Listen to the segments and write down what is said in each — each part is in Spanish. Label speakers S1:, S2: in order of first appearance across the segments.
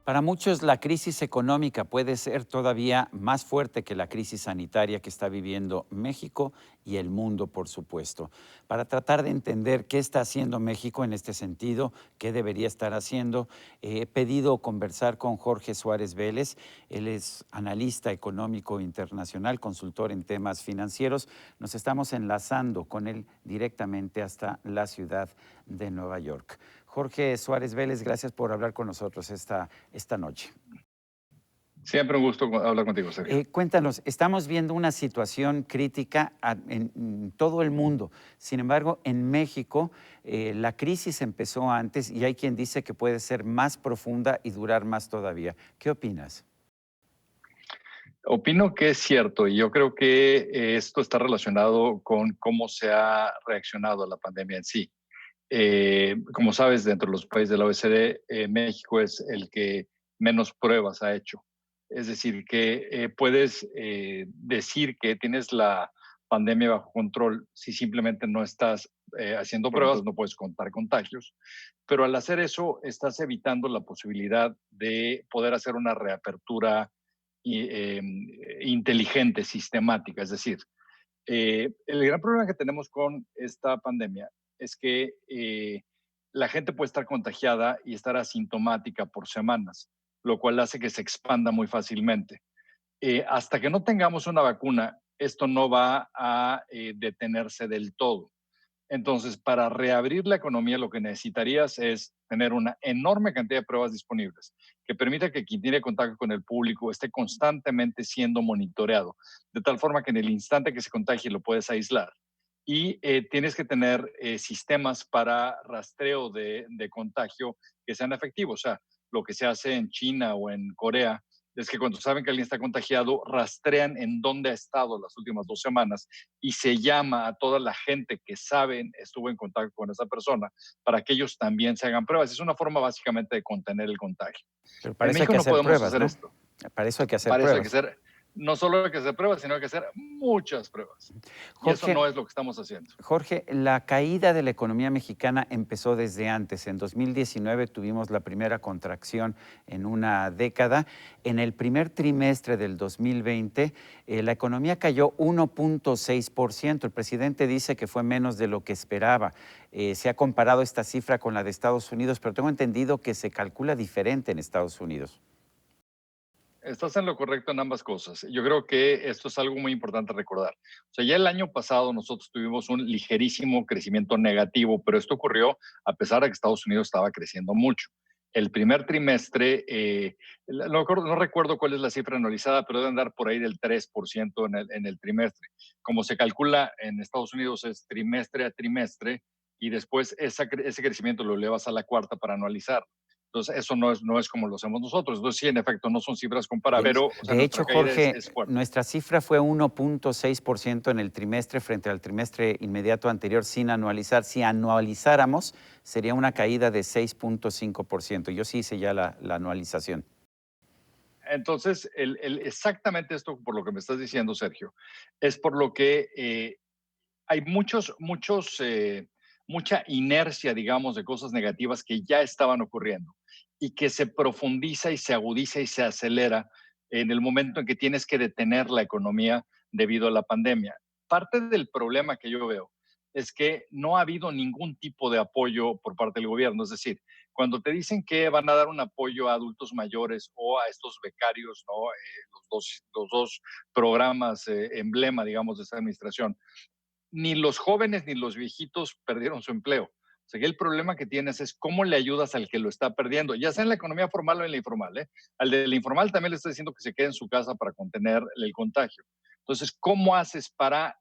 S1: Para muchos, la crisis económica puede ser todavía más fuerte que la crisis sanitaria que está viviendo México y el mundo, por supuesto. Para tratar de entender qué está haciendo México en este sentido, qué debería estar haciendo, he pedido conversar con Jorge Suárez Vélez. Él es analista económico internacional, consultor en temas financieros. Nos estamos enlazando con él directamente hasta la ciudad de Nueva York. Jorge Suárez Vélez, gracias por hablar con nosotros esta noche.
S2: Siempre un gusto hablar contigo, Sergio.
S1: Cuéntanos, estamos viendo una situación crítica en todo el mundo. Sin embargo, en México la crisis empezó antes y hay quien dice que puede ser más profunda y durar más todavía. ¿Qué opinas?
S2: Opino que es cierto y yo creo que esto está relacionado con cómo se ha reaccionado a la pandemia en sí. Como sabes, dentro de los países de la OECD, México es el que menos pruebas ha hecho. Es decir, que puedes decir que tienes la pandemia bajo control si simplemente no estás haciendo pruebas, no puedes contar contagios. Pero al hacer eso, estás evitando la posibilidad de poder hacer una reapertura inteligente, sistemática. Es decir, el gran problema que tenemos con esta pandemia es que la gente puede estar contagiada y estar asintomática por semanas, lo cual hace que se expanda muy fácilmente. Hasta que no tengamos una vacuna, esto no va a detenerse del todo. Entonces, para reabrir la economía, lo que necesitarías es tener una enorme cantidad de pruebas disponibles que permita que quien tiene contacto con el público esté constantemente siendo monitoreado, de tal forma que en el instante que se contagie lo puedes aislar. Y tienes que tener sistemas para rastreo de contagio que sean efectivos. O sea, lo que se hace en China o en Corea es que cuando saben que alguien está contagiado, rastrean en dónde ha estado las últimas 2 semanas y se llama a toda la gente que saben estuvo en contacto con esa persona para que ellos también se hagan pruebas. Es una forma básicamente de contener el contagio.
S1: Pero para
S2: En
S1: eso hay
S2: México
S1: que
S2: no
S1: hacer
S2: podemos
S1: pruebas,
S2: hacer
S1: ¿no?
S2: esto.
S1: Para eso hay que hacer
S2: Para eso hay que
S1: pruebas.
S2: hacer, no solo hay que hacer pruebas, sino hay que hacer muchas pruebas. Y eso
S1: Jorge,
S2: no es lo que estamos haciendo.
S1: Jorge, la caída de la economía mexicana empezó desde antes. En 2019 tuvimos la primera contracción en una década. En el primer trimestre del 2020, la economía cayó 1.6%. El presidente dice que fue menos de lo que esperaba. Se ha comparado esta cifra con la de Estados Unidos, pero tengo entendido que se calcula diferente en Estados Unidos.
S2: Estás en lo correcto en ambas cosas. Yo creo que esto es algo muy importante recordar. O sea, ya el año pasado nosotros tuvimos un ligerísimo crecimiento negativo, pero esto ocurrió a pesar de que Estados Unidos estaba creciendo mucho. El primer trimestre, no recuerdo cuál es la cifra anualizada, pero debe andar por ahí del 3% en el trimestre. Como se calcula en Estados Unidos es trimestre a trimestre y después ese crecimiento lo elevas a la cuarta para anualizar. Entonces, eso no es como lo hacemos nosotros. Entonces, sí, en efecto, no son cifras comparables, pero, o sea,
S1: De
S2: nuestra
S1: hecho,
S2: caída es,
S1: Jorge,
S2: es fuerte.
S1: nuestra cifra fue 1.6% en el trimestre frente al trimestre inmediato anterior sin anualizar. Si anualizáramos, sería una caída de 6.5%. Yo sí hice ya la anualización.
S2: Entonces, exactamente esto por lo que me estás diciendo, Sergio, es por lo que hay mucha inercia, digamos, de cosas negativas que ya estaban ocurriendo y que se profundiza y se agudiza y se acelera en el momento en que tienes que detener la economía debido a la pandemia. Parte del problema que yo veo es que no ha habido ningún tipo de apoyo por parte del gobierno. Es decir, cuando te dicen que van a dar un apoyo a adultos mayores o a estos becarios, ¿no? Los dos programas emblema, digamos, de esta administración, ni los jóvenes ni los viejitos perdieron su empleo. O sea, que el problema que tienes es cómo le ayudas al que lo está perdiendo, ya sea en la economía formal o en la informal. ¿Eh? Al de la informal también le está diciendo que se quede en su casa para contener el contagio. Entonces, ¿cómo haces para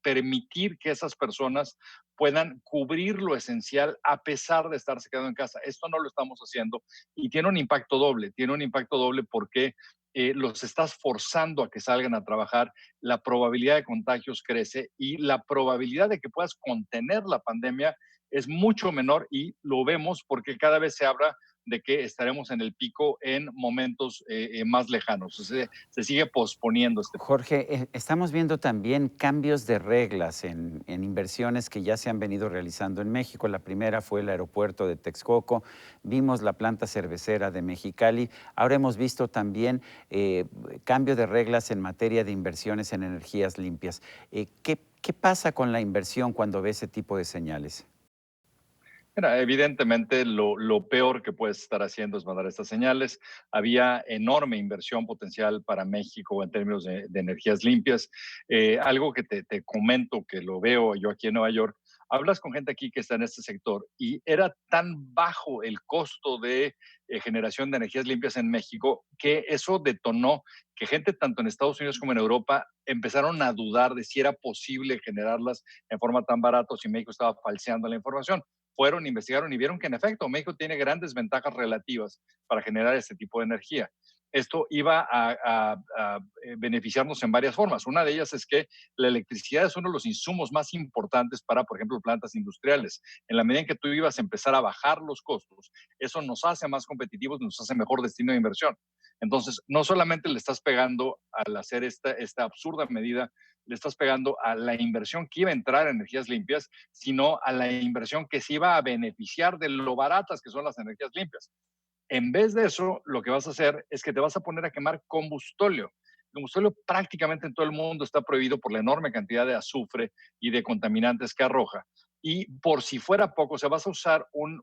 S2: permitir que esas personas puedan cubrir lo esencial a pesar de estarse quedando en casa? Esto no lo estamos haciendo y tiene un impacto doble. Tiene un impacto doble porque los estás forzando a que salgan a trabajar, la probabilidad de contagios crece y la probabilidad de que puedas contener la pandemia es mucho menor y lo vemos porque cada vez se habla de que estaremos en el pico en momentos más lejanos. O sea, se sigue posponiendo este pico.
S1: Jorge, estamos viendo también cambios de reglas en inversiones que ya se han venido realizando en México. La primera fue el aeropuerto de Texcoco, vimos la planta cervecera de Mexicali, ahora hemos visto también cambio de reglas en materia de inversiones en energías limpias. ¿Qué pasa con la inversión cuando ve ese tipo de señales?
S2: Mira, evidentemente lo peor que puedes estar haciendo es mandar estas señales. Había enorme inversión potencial para México en términos de energías limpias. Algo que te comento, que lo veo yo aquí en Nueva York, hablas con gente aquí que está en este sector y era tan bajo el costo de generación de energías limpias en México que eso detonó que gente tanto en Estados Unidos como en Europa empezaron a dudar de si era posible generarlas en forma tan barata o si México estaba falseando la información. Fueron, investigaron y vieron que en efecto México tiene grandes ventajas relativas para generar este tipo de energía. Esto iba a beneficiarnos en varias formas. Una de ellas es que la electricidad es uno de los insumos más importantes para, por ejemplo, plantas industriales. En la medida en que tú ibas a empezar a bajar los costos, eso nos hace más competitivos, nos hace mejor destino de inversión. Entonces, no solamente le estás pegando al hacer esta absurda medida, le estás pegando a la inversión que iba a entrar en energías limpias, sino a la inversión que se iba a beneficiar de lo baratas que son las energías limpias. En vez de eso, lo que vas a hacer es que te vas a poner a quemar combustóleo. El combustóleo prácticamente en todo el mundo está prohibido por la enorme cantidad de azufre y de contaminantes que arroja. Y por si fuera poco, se vas a usar un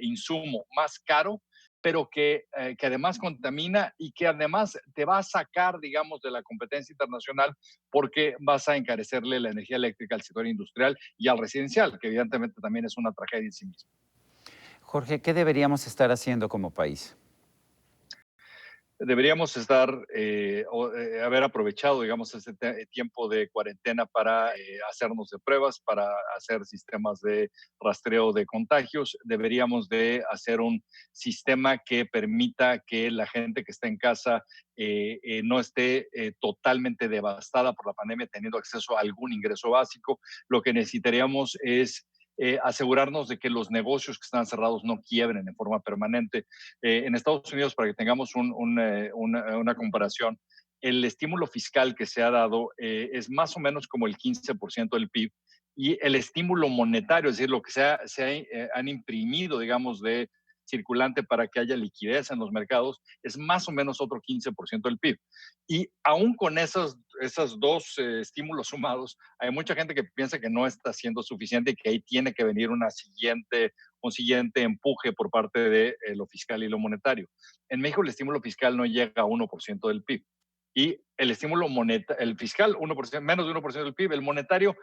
S2: insumo más caro, pero que además contamina y que además te va a sacar, digamos, de la competencia internacional porque vas a encarecerle la energía eléctrica al sector industrial y al residencial, que evidentemente también es una tragedia en sí misma.
S1: Jorge, ¿qué deberíamos estar haciendo como país?
S2: Deberíamos estar, haber aprovechado, digamos, este tiempo de cuarentena para hacernos de pruebas, para hacer sistemas de rastreo de contagios. Deberíamos de hacer un sistema que permita que la gente que está en casa no esté totalmente devastada por la pandemia, teniendo acceso a algún ingreso básico. Lo que necesitaríamos es asegurarnos de que los negocios que están cerrados no quiebren en forma permanente. En Estados Unidos, para que tengamos una comparación, el estímulo fiscal que se ha dado es más o menos como el 15% del PIB y el estímulo monetario, es decir, lo que han imprimido, digamos, de circulante para que haya liquidez en los mercados, es más o menos otro 15% del PIB. Y aún con esos dos estímulos sumados, hay mucha gente que piensa que no está siendo suficiente y que ahí tiene que venir un siguiente empuje por parte de lo fiscal y lo monetario. En México el estímulo fiscal no llega a 1% del PIB. Y el estímulo monetario, el fiscal, 1%, menos de 1% del PIB, el monetario,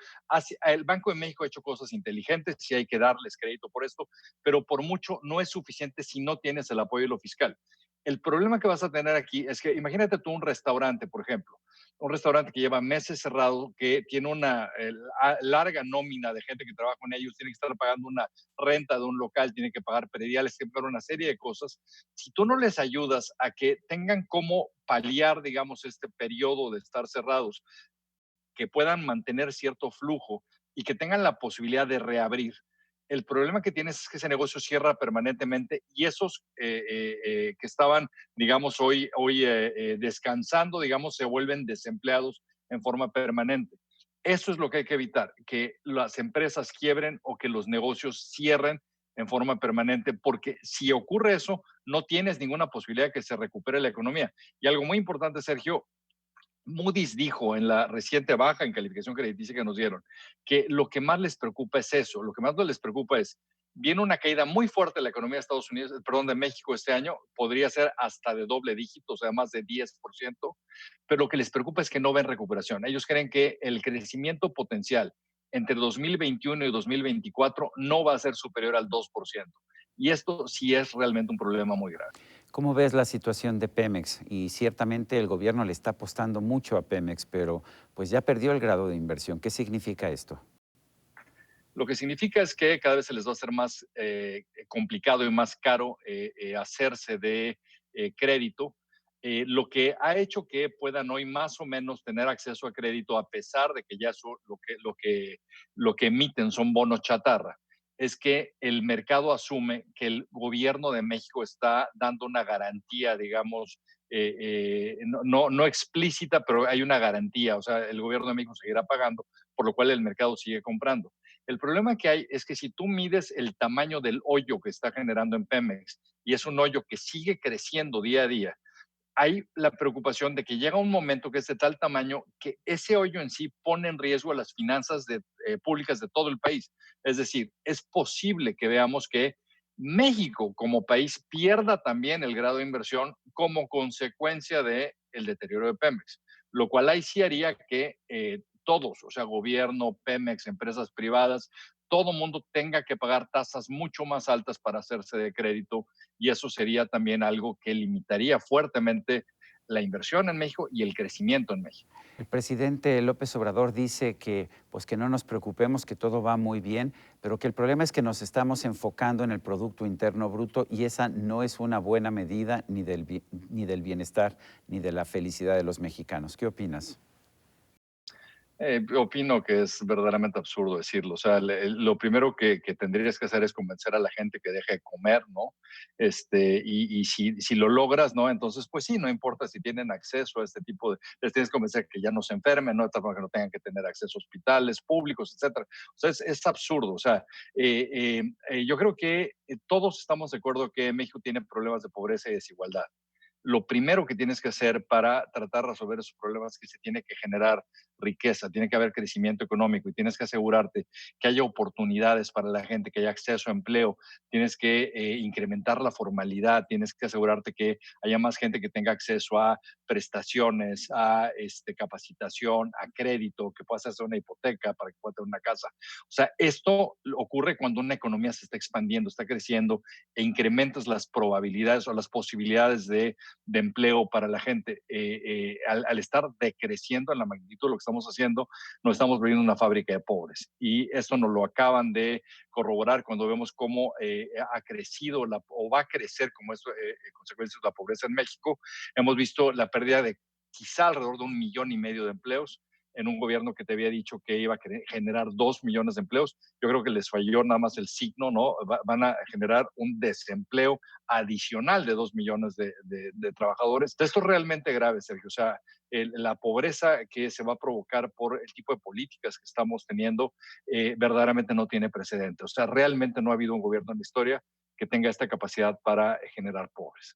S2: el Banco de México ha hecho cosas inteligentes, sí hay que darles crédito por esto, pero por mucho no es suficiente si no tienes el apoyo de lo fiscal. El problema que vas a tener aquí es que imagínate tú un restaurante, por ejemplo, un restaurante que lleva meses cerrado, que tiene una larga nómina de gente que trabaja con ellos, tiene que estar pagando una renta de un local, tiene que pagar prediales, tiene que pagar una serie de cosas. Si tú no les ayudas a que tengan cómo paliar, digamos, este periodo de estar cerrados, que puedan mantener cierto flujo y que tengan la posibilidad de reabrir. El problema que tienes es que ese negocio cierra permanentemente y esos que estaban, digamos, hoy descansando, digamos, se vuelven desempleados en forma permanente. Eso es lo que hay que evitar, que las empresas quiebren o que los negocios cierren en forma permanente, porque si ocurre eso, no tienes ninguna posibilidad de que se recupere la economía. Y algo muy importante, Sergio, Moody's dijo en la reciente baja en calificación crediticia que nos dieron que lo que más les preocupa es eso, lo que más no les preocupa es, viene una caída muy fuerte de la economía de Estados Unidos, perdón, de México este año, podría ser hasta de doble dígito, o sea, más de 10%, pero lo que les preocupa es que no ven recuperación. Ellos creen que el crecimiento potencial entre 2021 y 2024 no va a ser superior al 2%. Y esto sí es realmente un problema muy grave.
S1: ¿Cómo ves la situación de Pemex? Y ciertamente el gobierno le está apostando mucho a Pemex, pero pues ya perdió el grado de inversión. ¿Qué significa esto?
S2: Lo que significa es que cada vez se les va a hacer más complicado y más caro hacerse de crédito, lo que ha hecho que puedan hoy más o menos tener acceso a crédito a pesar de que ya lo que emiten son bonos chatarra. es que el mercado asume que el gobierno de México está dando una garantía, digamos, no explícita, pero hay una garantía, o sea, el gobierno de México seguirá pagando, por lo cual el mercado sigue comprando. El problema que hay es que si tú mides el tamaño del hoyo que está generando en Pemex y es un hoyo que sigue creciendo día a día, hay la preocupación de que llega un momento que es de tal tamaño que ese hoyo en sí pone en riesgo a las finanzas públicas de todo el país. Es decir, es posible que veamos que México como país pierda también el grado de inversión como consecuencia del deterioro de Pemex, lo cual ahí sí haría que todos, o sea, gobierno, Pemex, empresas privadas, todo mundo tenga que pagar tasas mucho más altas para hacerse de crédito y eso sería también algo que limitaría fuertemente la inversión en México y el crecimiento en México.
S1: El presidente López Obrador dice que, pues, que no nos preocupemos, que todo va muy bien, pero que el problema es que nos estamos enfocando en el Producto Interno Bruto y esa no es una buena medida ni del bienestar ni de la felicidad de los mexicanos. ¿Qué opinas?
S2: Opino que es verdaderamente absurdo decirlo. O sea, lo primero que tendrías que hacer es convencer a la gente que deje de comer, ¿no? Y si lo logras, ¿no? Entonces, pues sí, no importa si tienen acceso a este tipo de, les tienes que convencer que ya no se enfermen, ¿no? De tal forma que no tengan que tener acceso a hospitales públicos, etcétera. O sea, es absurdo. O sea, yo creo que todos estamos de acuerdo que México tiene problemas de pobreza y desigualdad. Lo primero que tienes que hacer para tratar de resolver esos problemas es que se tiene que generar riqueza, tiene que haber crecimiento económico y tienes que asegurarte que haya oportunidades para la gente, que haya acceso a empleo, tienes que incrementar la formalidad, tienes que asegurarte que haya más gente que tenga acceso a prestaciones, a capacitación, a crédito, que puedas hacer una hipoteca para que puedas tener una casa. O sea, esto ocurre cuando una economía se está expandiendo, está creciendo e incrementas las probabilidades o las posibilidades de empleo para la gente. Al estar decreciendo en la magnitud de lo que estamos haciendo, nos estamos volviendo una fábrica de pobres. Y esto nos lo acaban de corroborar cuando vemos cómo ha crecido o va a crecer como esto, consecuencias de la pobreza en México. Hemos visto la pérdida de quizá alrededor de 1,5 millones de empleos en un gobierno que te había dicho que iba a generar 2 millones de empleos. Yo creo que les falló nada más el signo, ¿no? Van a generar un desempleo adicional de 2 millones de trabajadores. Esto es realmente grave, Sergio. O sea, la pobreza que se va a provocar por el tipo de políticas que estamos teniendo verdaderamente no tiene precedente. O sea, realmente no ha habido un gobierno en la historia que tenga esta capacidad para generar pobres.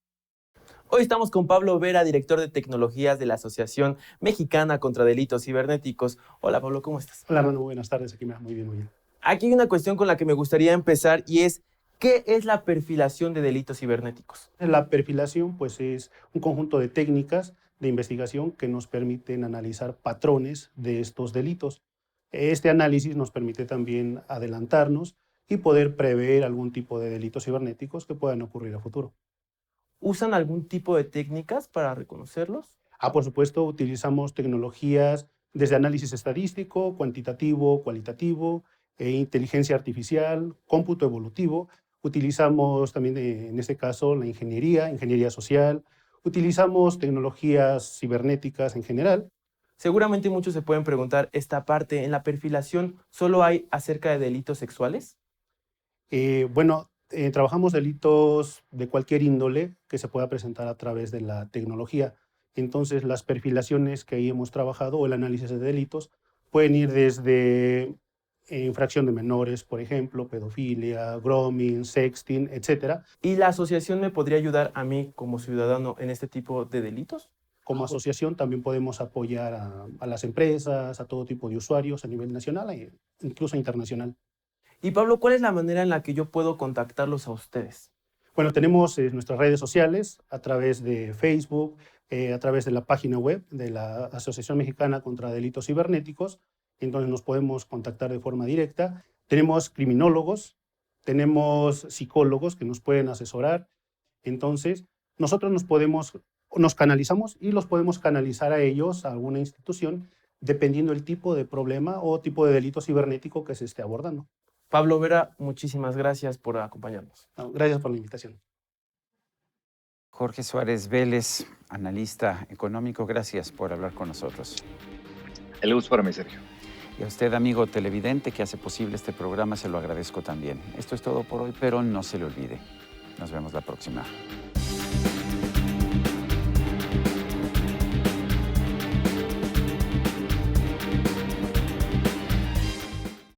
S3: Hoy estamos con Pablo Vera, director de tecnologías de la Asociación Mexicana contra Delitos Cibernéticos. Hola Pablo, ¿cómo estás?
S4: Hola, Manu, buenas tardes. Aquí me va muy bien, muy bien.
S3: Aquí hay una cuestión con la que me gustaría empezar y es, ¿qué es la perfilación de delitos cibernéticos?
S4: La perfilación, pues, es un conjunto de técnicas de investigación que nos permiten analizar patrones de estos delitos. Este análisis nos permite también adelantarnos y poder prever algún tipo de delitos cibernéticos que puedan ocurrir a futuro.
S3: ¿Usan algún tipo de técnicas para reconocerlos?
S4: Por supuesto, utilizamos tecnologías desde análisis estadístico, cuantitativo, cualitativo, inteligencia artificial, cómputo evolutivo. Utilizamos también, en este caso, la ingeniería social. Utilizamos tecnologías cibernéticas en general.
S3: Seguramente muchos se pueden preguntar esta parte, ¿en la perfilación solo hay acerca de delitos sexuales?
S4: Trabajamos delitos de cualquier índole que se pueda presentar a través de la tecnología. Entonces, las perfilaciones que ahí hemos trabajado o el análisis de delitos pueden ir desde infracción de menores, por ejemplo, pedofilia, grooming, sexting, etcétera.
S3: ¿Y la asociación me podría ayudar a mí como ciudadano en este tipo de delitos?
S4: Como asociación también podemos apoyar a las empresas, a todo tipo de usuarios a nivel nacional e incluso internacional.
S3: Y Pablo, ¿cuál es la manera en la que yo puedo contactarlos a ustedes?
S4: Bueno, tenemos nuestras redes sociales a través de Facebook, a través de la página web de la Asociación Mexicana contra Delitos Cibernéticos. Entonces nos podemos contactar de forma directa. Tenemos criminólogos, tenemos psicólogos que nos pueden asesorar. Entonces, nosotros nos canalizamos y los podemos canalizar a ellos, a alguna institución, dependiendo del tipo de problema o tipo de delito cibernético que se esté abordando.
S3: Pablo Vera, muchísimas gracias por acompañarnos.
S4: Gracias por la invitación.
S1: Jorge Suárez Vélez, analista económico, gracias por hablar con nosotros.
S2: El gusto para mí, Sergio.
S1: Y a usted, amigo televidente, que hace posible este programa, se lo agradezco también. Esto es todo por hoy, pero no se le olvide. Nos vemos la próxima.